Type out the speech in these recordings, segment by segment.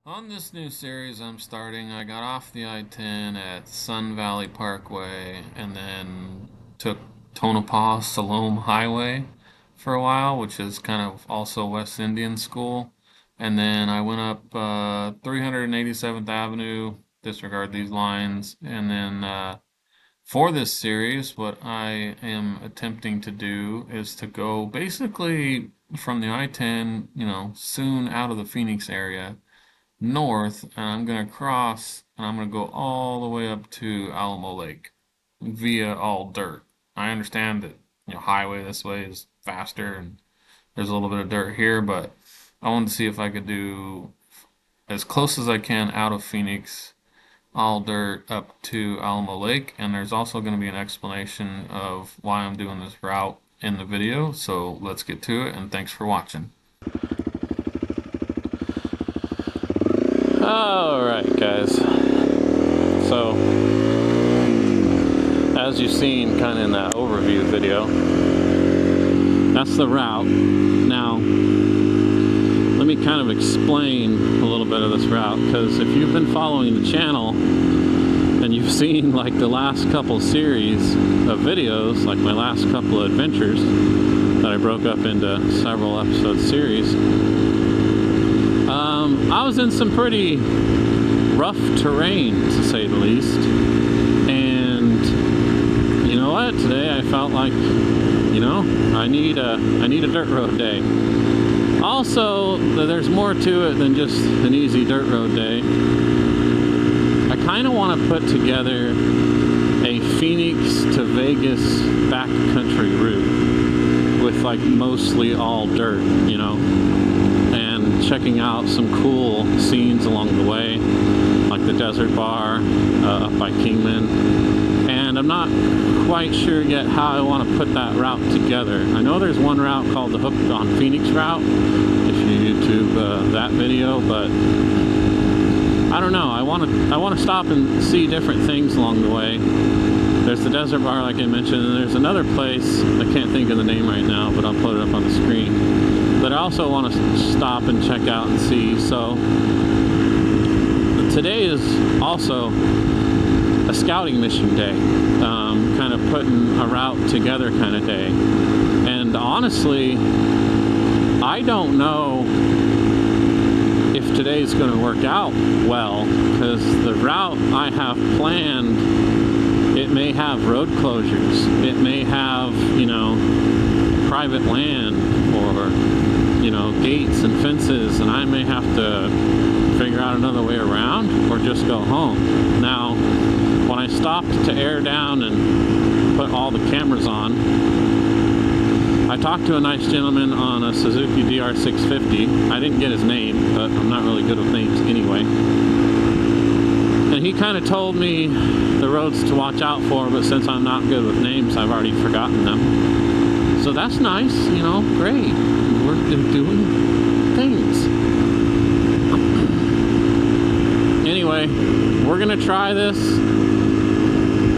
On this new series I'm starting, I got off the I-10 at Sun Valley Parkway and then took Tonopah Siloam Highway for a while, which is kind of also West Indian School. And then I went up 387th Avenue, disregard these lines, and then for this series, what I am attempting to do is to go basically from the I-10, soon out of the Phoenix area north, and I'm going to cross and I'm going to go all the way up to Alamo Lake via all dirt. I understand that highway this way is faster and there's a little bit of dirt here, but I wanted to see if I could do as close as I can out of Phoenix, all dirt up to Alamo Lake, and there's also going to be an explanation of why I'm doing this route in the video. So let's get to it, and thanks for watching. Alright guys, so as you've seen kind of in that overview video, that's the route. Now let me kind of explain a little bit of this route, because if you've been following the channel and you've seen like the last couple series of videos, like my last couple of adventures that I broke up into several episode series, I was in some pretty rough terrain, to say the least. And you know what? Today I felt like, I need a dirt road day. Also, there's more to it than just an easy dirt road day. I kind of want to put together a Phoenix to Vegas backcountry route with like mostly all dirt, and checking out some cool scenes along the way, like the desert bar up by Kingman. And I'm not quite sure yet how I want to put that route together. I know there's one route called the Hooked on Phoenix route, if you YouTube that video, but I don't know. I want to stop and see different things along the way. There's the desert bar, like I mentioned, and there's another place, I can't think of the name right now, but I'll put it up on the screen, that I also want to stop and check out and see. So today is also a scouting mission day, kind of putting a route together kind of day. And honestly, I don't know if today's going to work out well, because the route I have planned, it may have road closures, it may have, private land, or, gates and fences, and I may have to figure out another way around or just go home. Now, when I stopped to air down and put all the cameras on, I talked to a nice gentleman on a Suzuki DR650. I didn't get his name, but I'm not really good with names anyway. And he kind of told me the roads to watch out for, but since I'm not good with names, I've already forgotten them. So that's nice, great. We're doing things. Anyway, we're gonna try this.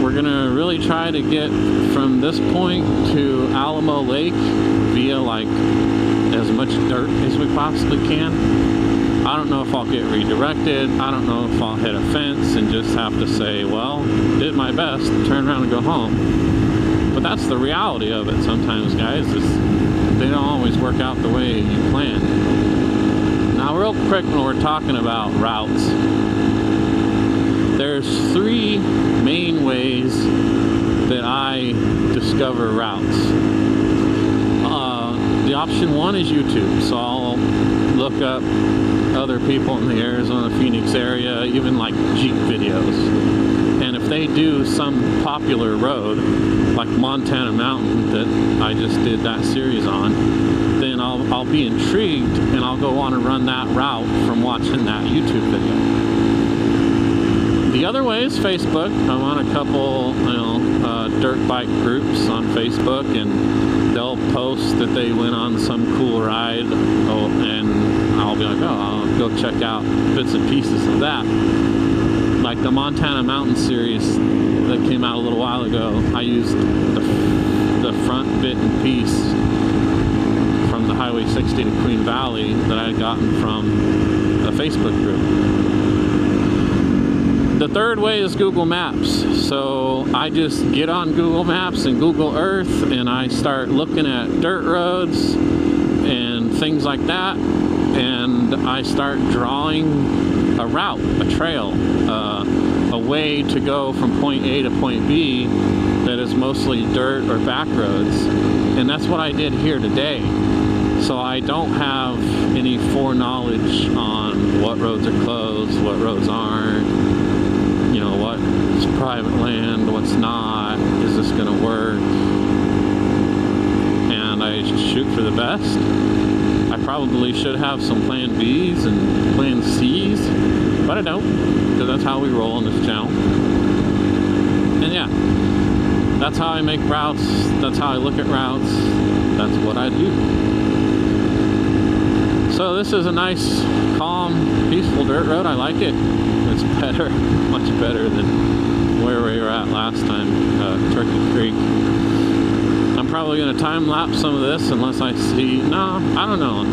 We're gonna really try to get from this point to Alamo Lake via like as much dirt as we possibly can. I don't know if I'll get redirected. I don't know if I'll hit a fence and just have to say, well, did my best, turn around and go home. But that's the reality of it sometimes, guys, is they don't always work out the way you plan. Now, real quick, when we're talking about routes, there's three main ways that I discover routes. The option one is YouTube, so I'll look up other people in the Arizona Phoenix area, even like Jeep videos, and if they do some popular road like Montana Mountain that I just did that series on, then I'll be intrigued and I'll go on and run that route from watching that YouTube video. The other way is Facebook. I'm on a couple, dirt bike groups on Facebook, and they'll post that they went on some cool ride, and I'll be like, I'll go check out bits and pieces of that. Like the Montana Mountain series that came out a little while ago, I used the front bit and piece from the Highway 360 to Queen Valley that I had gotten from a Facebook group. The third way is Google Maps. So I just get on Google Maps and Google Earth and I start looking at dirt roads and things like that, and I start drawing a route, a trail, a way to go from point A to point B that is mostly dirt or back roads. And that's what I did here today. So I don't have any foreknowledge on what roads are closed, what roads aren't, you know, what's private land, what's not, is this gonna work? And I shoot for the best. I probably should have some plan Bs and plan Cs, but I don't, because that's how we roll on this channel. And yeah, that's how I make routes, that's how I look at routes, that's what I do. So this is a nice, calm, peaceful dirt road. I like it. It's better, much better than where we were at last time, Turkey Creek. I'm probably going to time lapse some of this unless I see, no, I don't know.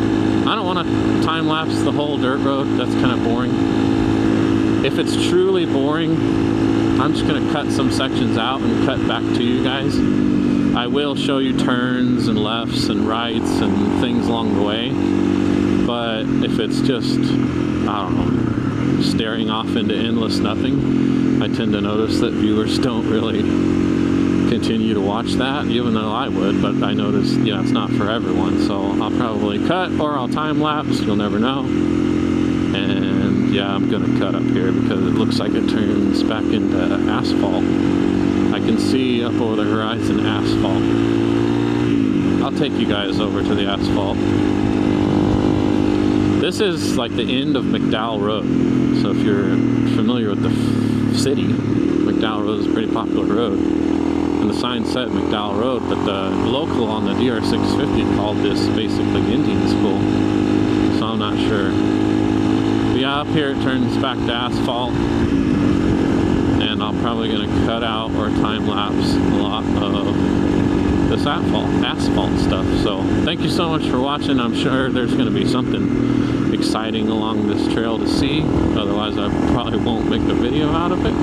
I don't want to time lapse the whole dirt road. That's kind of boring. If it's truly boring, I'm just going to cut some sections out and cut back to you guys. I will show you turns and lefts and rights and things along the way. But if it's just, I don't know, staring off into endless nothing, I tend to notice that viewers don't really continue to watch that, even though I would, but I notice, yeah, it's not for everyone. So I'll probably cut or I'll time lapse, you'll never know. And yeah, I'm gonna cut up here because it looks like it turns back into asphalt. I can see up over the horizon asphalt. I'll take you guys over to the asphalt. This is like the end of McDowell Road. So if you're familiar with the city, McDowell Road is a pretty popular road. And the sign said McDowell Road, but the local on the DR650 called this basically Indian School. So I'm not sure. But yeah, up here it turns back to asphalt. And I'm probably going to cut out or time lapse a lot of this asphalt stuff. So thank you so much for watching. I'm sure there's going to be something exciting along this trail to see. Otherwise I probably won't make a video out of it.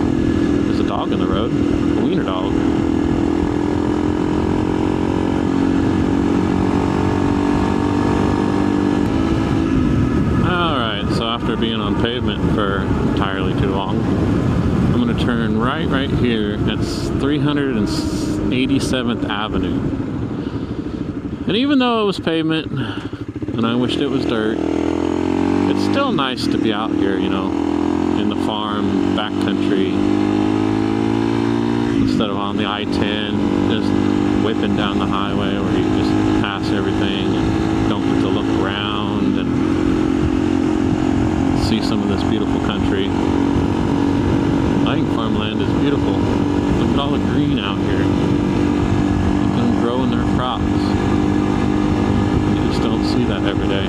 There's a dog in the road, a wiener dog. Alright, so after being on pavement for entirely too long, I'm going to turn right here at 387th Avenue. And even though it was pavement, and I wished it was dirt, it's still nice to be out here, you know, in the farm, backcountry, instead of on the I-10, just whipping down the highway where you just pass everything and don't get to look around and see some of this beautiful country. I think farmland is beautiful. Look at all the green out here. Look at them growing their crops. You just don't see that every day.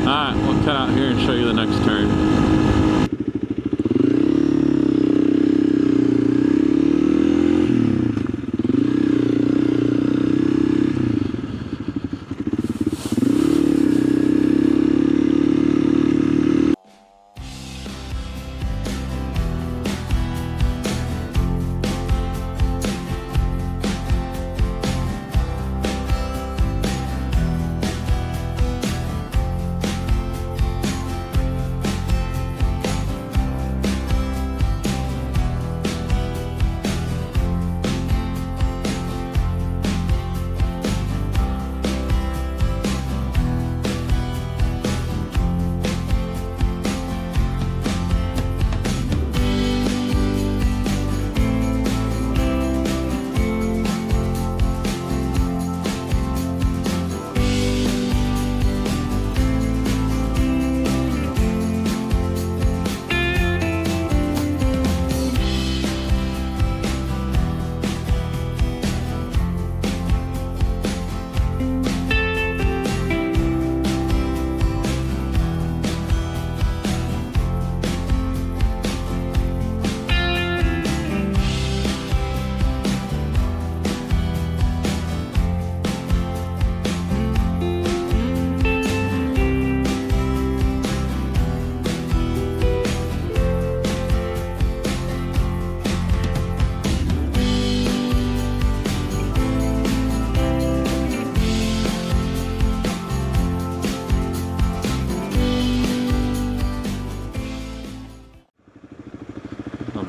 Alright, we'll cut out here and show you the next turn.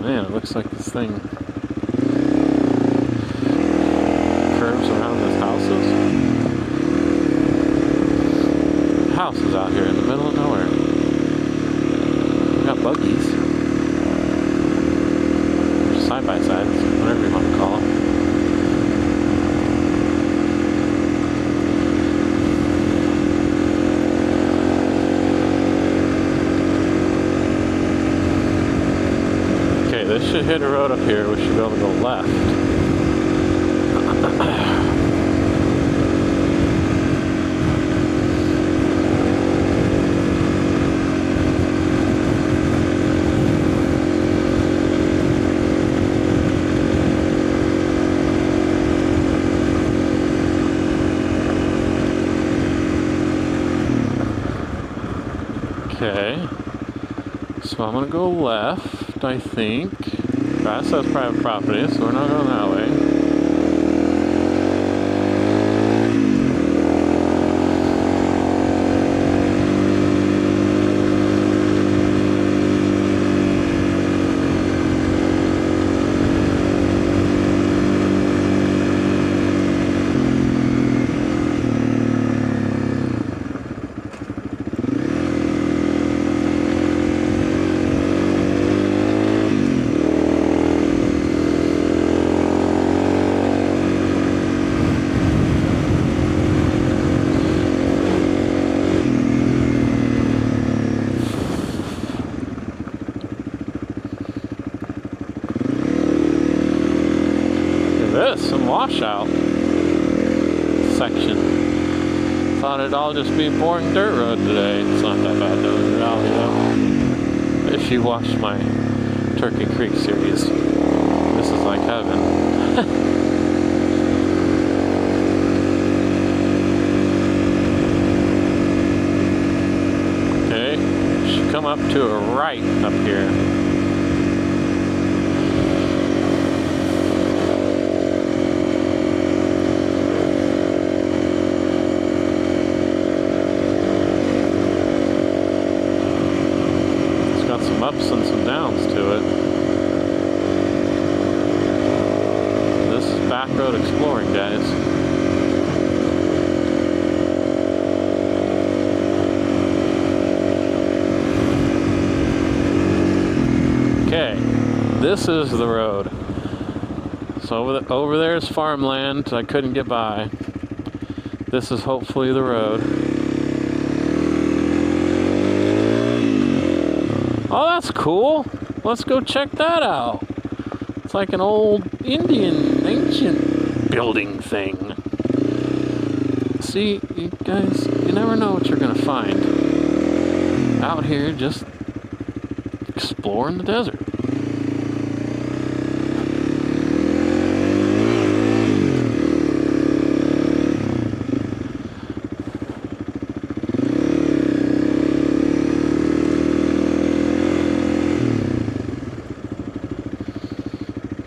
Man, it looks like this thing curves around this houses. Houses out here in the middle of nowhere. We got buggies. Side by sides, whatever you want to call them. Okay, this should hit a road up here. We should be able to go left. Okay, so I'm gonna go left, I think. That says private property, so we're not going that way. This, some washout section. Thought it'd all just be boring dirt road today. It's not that bad though in reality though. If you watched my Turkey Creek series, this is like heaven. Okay, should come up to a right up here. Some ups and some downs to it. This is back road exploring, guys. Okay, this is the road. So over there is farmland. I couldn't get by. This is hopefully the road. Oh, that's cool. Let's go check that out. It's like an old Indian ancient building thing. See, you guys, you never know what you're gonna find out here just exploring the desert.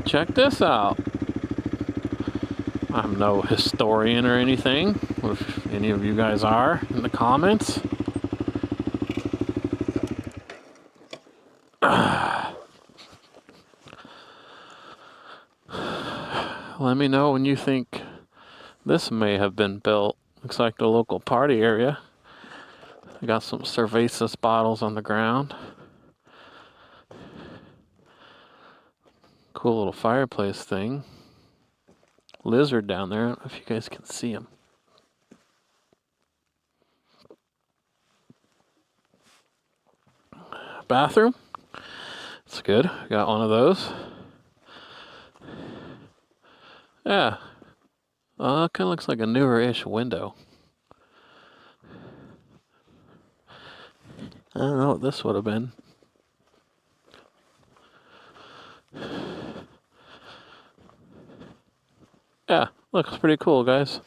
Check this out. I'm no historian or anything. If any of you guys are, in the comments. Let me know when you think this may have been built. Looks like the local party area. I got some cervezas bottles on the ground. Cool little fireplace thing. Lizard down there. I don't know if you guys can see him. Bathroom. It's good. Got one of those. Yeah. Kind of looks like a newer-ish window. I don't know what this would have been. Yeah, looks pretty cool, guys.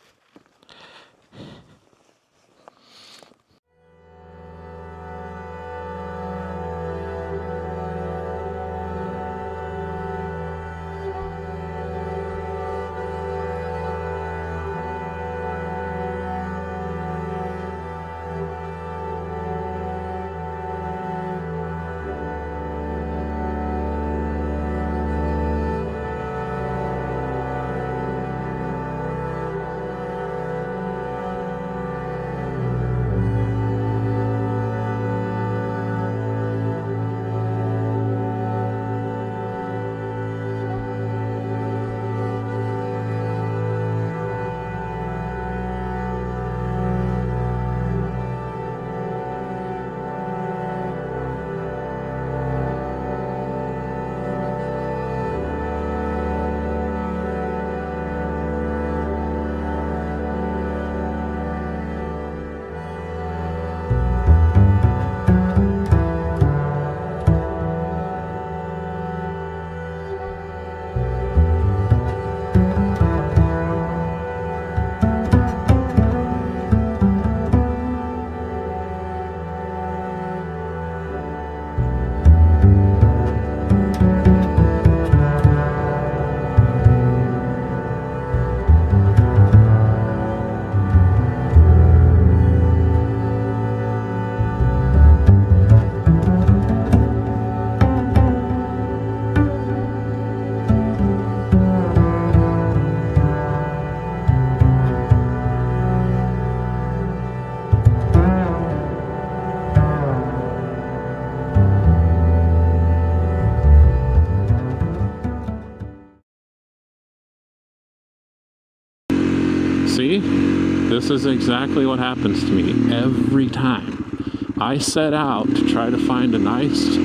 this is exactly what happens to me every time. I set out to try to find a nice,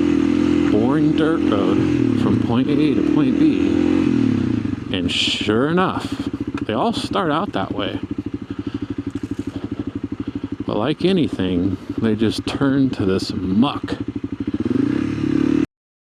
boring dirt road from point A to point B, and sure enough, they all start out that way. But like anything, they just turn to this muck